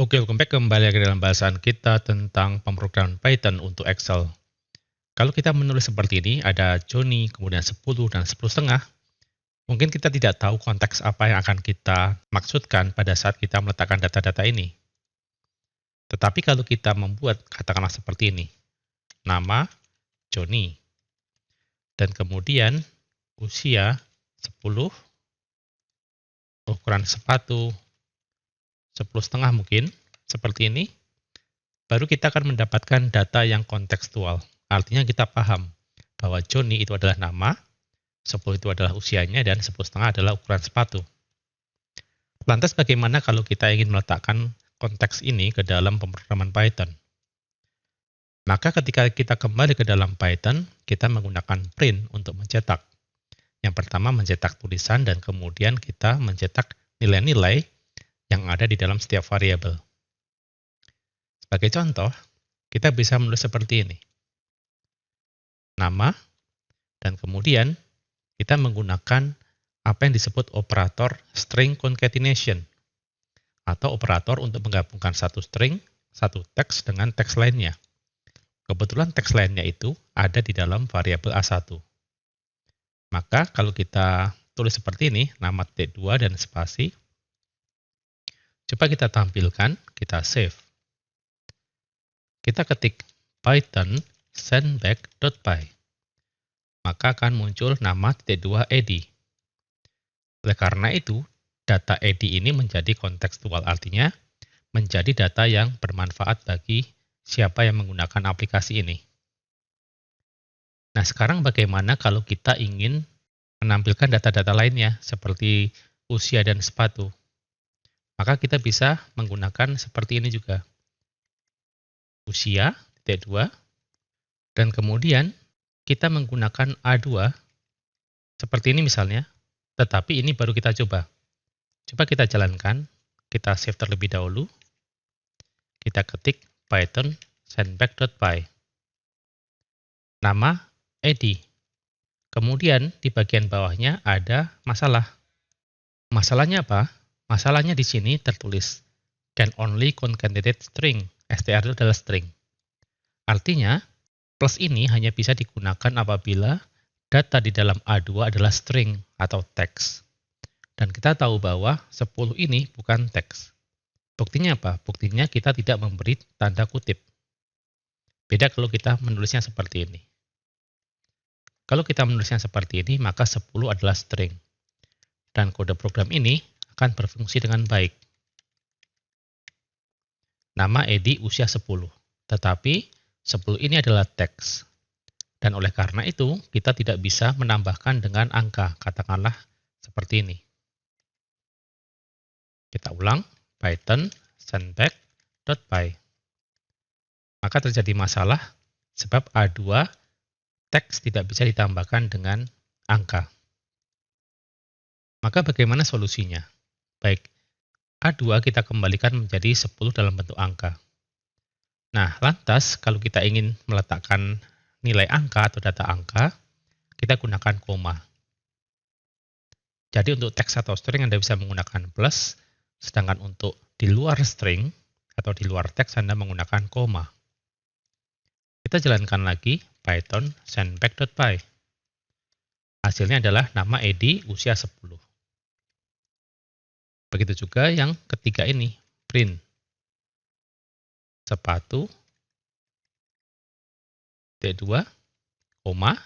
Oke, welcome back kembali ke dalam bahasan kita tentang pemrograman Python untuk Excel. Kalau kita menulis seperti ini, ada Joni, kemudian 10 dan 10,5, mungkin kita tidak tahu konteks apa yang akan kita maksudkan pada saat kita meletakkan data-data ini. Tetapi kalau kita membuat, katakanlah seperti ini, nama Joni, dan kemudian usia 10, ukuran sepatu 10,5 mungkin, seperti ini, baru kita akan mendapatkan data yang kontekstual. Artinya kita paham bahwa Joni itu adalah nama, 10 itu adalah usianya, dan 10,5 adalah ukuran sepatu. Lantas bagaimana kalau kita ingin meletakkan konteks ini ke dalam pemrograman Python? Maka ketika kita kembali ke dalam Python, kita menggunakan print untuk mencetak. Yang pertama mencetak tulisan, dan kemudian kita mencetak nilai-nilai yang ada di dalam setiap variabel. Sebagai contoh, kita bisa menulis seperti ini. Nama, dan kemudian kita menggunakan apa yang disebut operator string concatenation, atau operator untuk menggabungkan satu string, satu teks dengan teks lainnya. Kebetulan teks lainnya itu ada di dalam variabel A1. Maka kalau kita tulis seperti ini, nama T2 dan spasi, coba kita tampilkan, kita save. Kita ketik python sendback.py, maka akan muncul nama T2 edi. Oleh karena itu, data edi ini menjadi kontekstual, artinya menjadi data yang bermanfaat bagi siapa yang menggunakan aplikasi ini. Nah, sekarang bagaimana kalau kita ingin menampilkan data-data lainnya, seperti usia dan sepatu? Maka kita bisa menggunakan seperti ini juga. Usia, T2, dan kemudian kita menggunakan A2, seperti ini misalnya, tetapi ini baru kita coba. Coba kita jalankan, kita save terlebih dahulu, kita ketik python sendback.py. Nama, edi. Kemudian di bagian bawahnya ada masalah. Masalahnya apa? Masalahnya di sini tertulis can only concatenate string. str itu adalah string. Artinya, plus ini hanya bisa digunakan apabila data di dalam A2 adalah string atau teks. Dan kita tahu bahwa 10 ini bukan teks. Buktinya apa? Buktinya kita tidak memberi tanda kutip. Beda kalau kita menulisnya seperti ini. Kalau kita menulisnya seperti ini, maka 10 adalah string. Dan kode program ini akan berfungsi dengan baik. Nama edi usia 10. Tetapi 10 ini adalah teks. Dan oleh karena itu, kita tidak bisa menambahkan dengan angka, katakanlah seperti ini. Kita ulang, python sendback.py. Maka terjadi masalah sebab A2 teks tidak bisa ditambahkan dengan angka. Maka bagaimana solusinya? Baik, A2 kita kembalikan menjadi 10 dalam bentuk angka. Nah, lantas kalau kita ingin meletakkan nilai angka atau data angka, kita gunakan koma. Jadi untuk teks atau string Anda bisa menggunakan plus, sedangkan untuk di luar string atau di luar teks Anda menggunakan koma. Kita jalankan lagi python sendback.py. Hasilnya adalah nama edi usia 10. Begitu juga yang ketiga ini, print. Sepatu, T2, koma,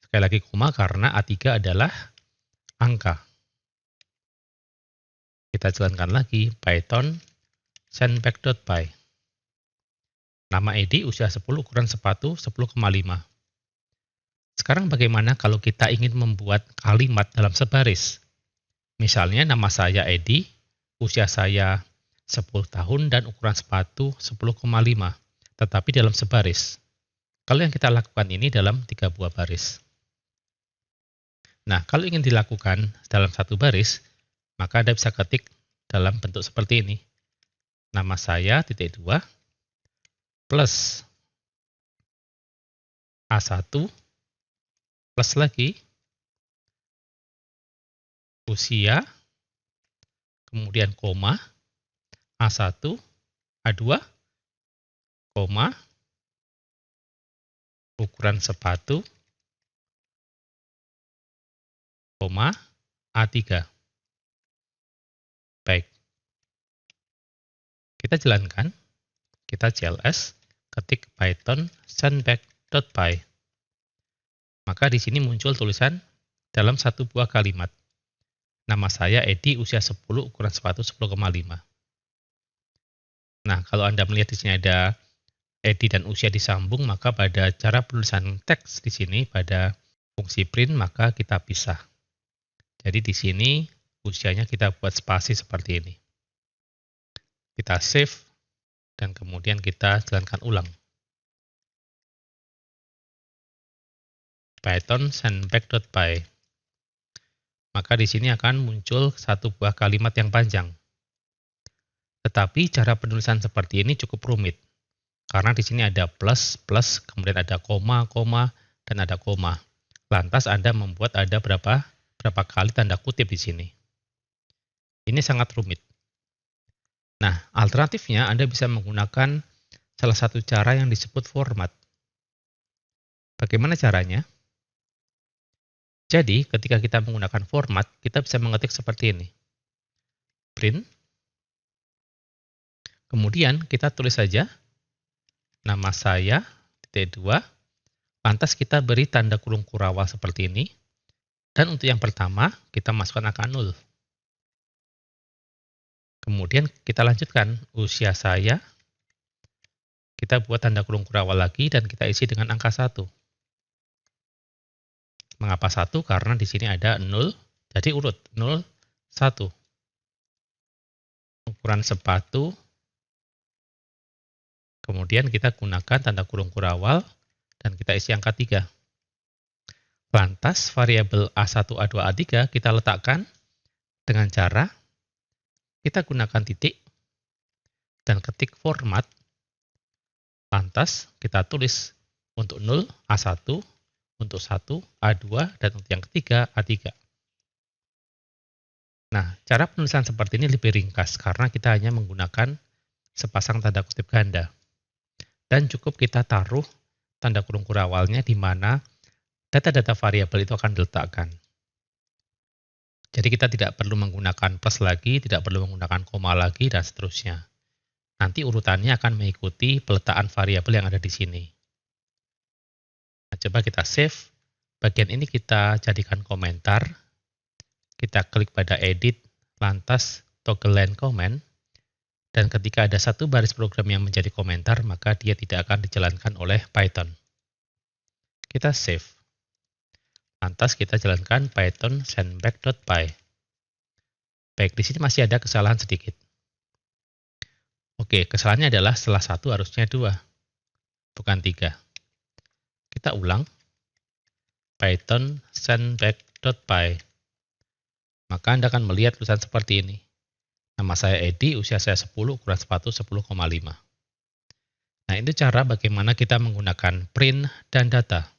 sekali lagi koma karena A3 adalah angka. Kita jalankan lagi python sendback.py. Nama edi usia 10, ukuran sepatu 10,5. Sekarang bagaimana kalau kita ingin membuat kalimat dalam sebaris? Misalnya nama saya edi, usia saya 10 tahun dan ukuran sepatu 10,5, tetapi dalam sebaris. Kalau yang kita lakukan ini dalam 3 buah baris. Nah, kalau ingin dilakukan dalam satu baris, maka Anda bisa ketik dalam bentuk seperti ini. Nama saya titik 2 plus A1 plus lagi usia, kemudian koma, A1, A2, koma, ukuran sepatu, koma, A3. Baik, kita jalankan, kita CLS, ketik python sendback.py. Maka di sini muncul tulisan dalam satu buah kalimat. Nama saya Edi, usia 10, ukuran sepatu 10,5. Nah, kalau Anda melihat di sini ada Edi dan usia disambung, maka pada cara penulisan teks di sini pada fungsi print maka kita pisah. Jadi di sini usianya kita buat spasi seperti ini. Kita save dan kemudian kita jalankan ulang. Python sendback.py. Maka di sini akan muncul satu buah kalimat yang panjang. Tetapi cara penulisan seperti ini cukup rumit. Karena di sini ada plus, plus, kemudian ada koma, koma, dan ada koma. Lantas Anda membuat ada berapa kali tanda kutip di sini. Ini sangat rumit. Nah, alternatifnya Anda bisa menggunakan salah satu cara yang disebut format. Bagaimana caranya? Jadi, ketika kita menggunakan format, kita bisa mengetik seperti ini. Print. Kemudian kita tulis saja nama saya, titik 2, lantas kita beri tanda kurung kurawal seperti ini, dan untuk yang pertama, kita masukkan angka 0. Kemudian kita lanjutkan, usia saya, kita buat tanda kurung kurawal lagi, dan kita isi dengan angka 1. Mengapa 1? Karena di sini ada 0, jadi urut 0, 1. Ukuran sepatu, kemudian kita gunakan tanda kurung kurawal, dan kita isi angka 3. Lantas, variabel A1, A2, A3 kita letakkan dengan cara kita gunakan titik, dan ketik format, lantas kita tulis untuk 0, A1, untuk 1, A2, dan untuk yang ketiga, A3. Nah, cara penulisan seperti ini lebih ringkas, karena kita hanya menggunakan sepasang tanda kutip ganda. Dan cukup kita taruh tanda kurung kurawalnya di mana data-data variabel itu akan diletakkan. Jadi kita tidak perlu menggunakan plus lagi, tidak perlu menggunakan koma lagi, dan seterusnya. Nanti urutannya akan mengikuti peletakan variabel yang ada di sini. Nah, coba kita save. Bagian ini kita jadikan komentar. Kita klik pada edit, lantas toggle line comment. Dan ketika ada satu baris program yang menjadi komentar, maka dia tidak akan dijalankan oleh Python. Kita save. Lantas kita jalankan python sendback.py. Baik, di sini masih ada kesalahan sedikit. Oke, kesalahannya adalah setelah 1 harusnya 2, bukan 3. Kita ulang. Python sendback.py. Maka Anda akan melihat tulisan seperti ini. Nama saya Edi, usia saya 10, ukuran sepatu 10,5. Nah, itu cara bagaimana kita menggunakan print dan data.